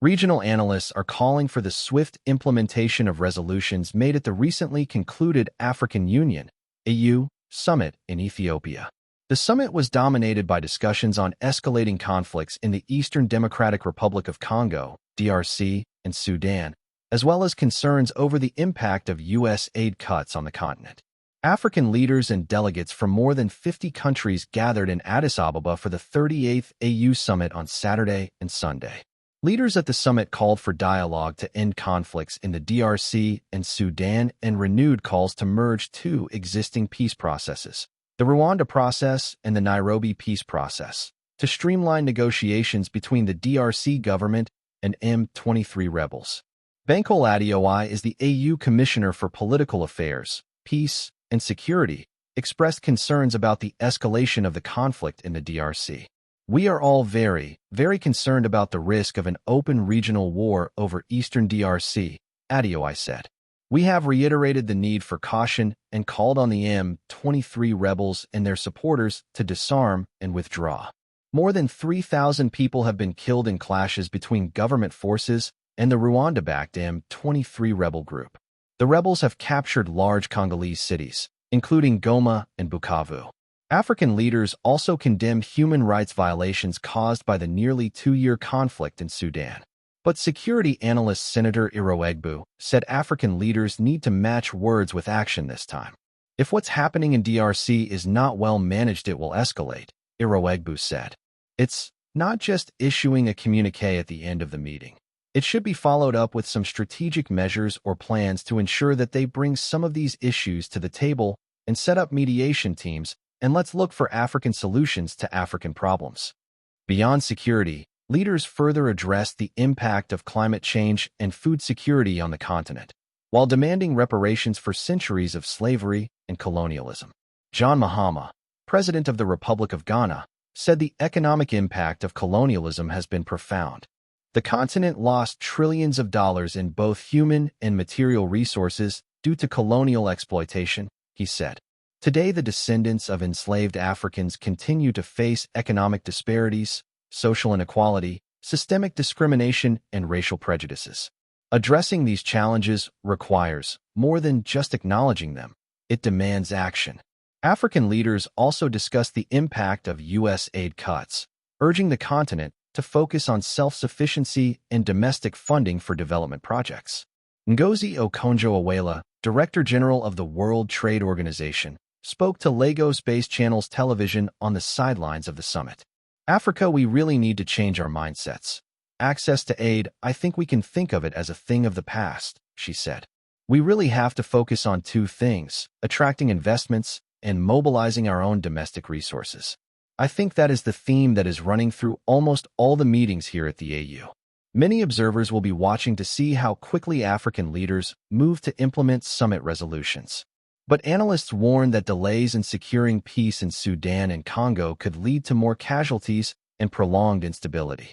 Regional analysts are calling for the swift implementation of resolutions made at the recently concluded African Union (AU) summit in Ethiopia. The summit was dominated by discussions on escalating conflicts in the Eastern Democratic Republic of Congo (DRC) and Sudan, as well as concerns over the impact of U.S. aid cuts on the continent. African leaders and delegates from more than 50 countries gathered in Addis Ababa for the 38th AU summit on Saturday and Sunday. Leaders at the summit called for dialogue to end conflicts in the DRC and Sudan and renewed calls to merge two existing peace processes, the Rwanda process and the Nairobi peace process, to streamline negotiations between the DRC government and M23 rebels. Bankole Adeoye is the AU Commissioner for Political Affairs, Peace, and Security, expressed concerns about the escalation of the conflict in the DRC. "We are all very, very concerned about the risk of an open regional war over eastern DRC," Adeoye said. "We have reiterated the need for caution and called on the M23 rebels and their supporters to disarm and withdraw." More than 3,000 people have been killed in clashes between government forces and the Rwanda-backed M23 rebel group. The rebels have captured large Congolese cities, including Goma and Bukavu. African leaders also condemned human rights violations caused by the nearly two-year conflict in Sudan. But security analyst Senator Irowegbu said African leaders need to match words with action this time. "If what's happening in DRC is not well managed, it will escalate," Irowegbu said. "It's not just issuing a communiqué at the end of the meeting. It should be followed up with some strategic measures or plans to ensure that they bring some of these issues to the table and set up mediation teams, and let's look for African solutions to African problems." Beyond security, leaders further addressed the impact of climate change and food security on the continent, while demanding reparations for centuries of slavery and colonialism. John Mahama, president of the Republic of Ghana, said the economic impact of colonialism has been profound. "The continent lost trillions of dollars in both human and material resources due to colonial exploitation," he said. "Today, the descendants of enslaved Africans continue to face economic disparities, social inequality, systemic discrimination, and racial prejudices. Addressing these challenges requires more than just acknowledging them. It demands action." African leaders also discussed the impact of U.S. aid cuts, urging the continent to focus on self-sufficiency and domestic funding for development projects. Ngozi Okonjo-Iweala, Director General of the World Trade Organization, spoke to Lagos-based Channels Television on the sidelines of the summit. "Africa, we really need to change our mindsets. Access to aid, I think we can think of it as a thing of the past," she said. "We really have to focus on two things: attracting investments and mobilizing our own domestic resources." I think that is the theme that is running through almost all the meetings here at the AU. Many observers will be watching to see how quickly African leaders move to implement summit resolutions. But analysts warn that delays in securing peace in Sudan and Congo could lead to more casualties and prolonged instability.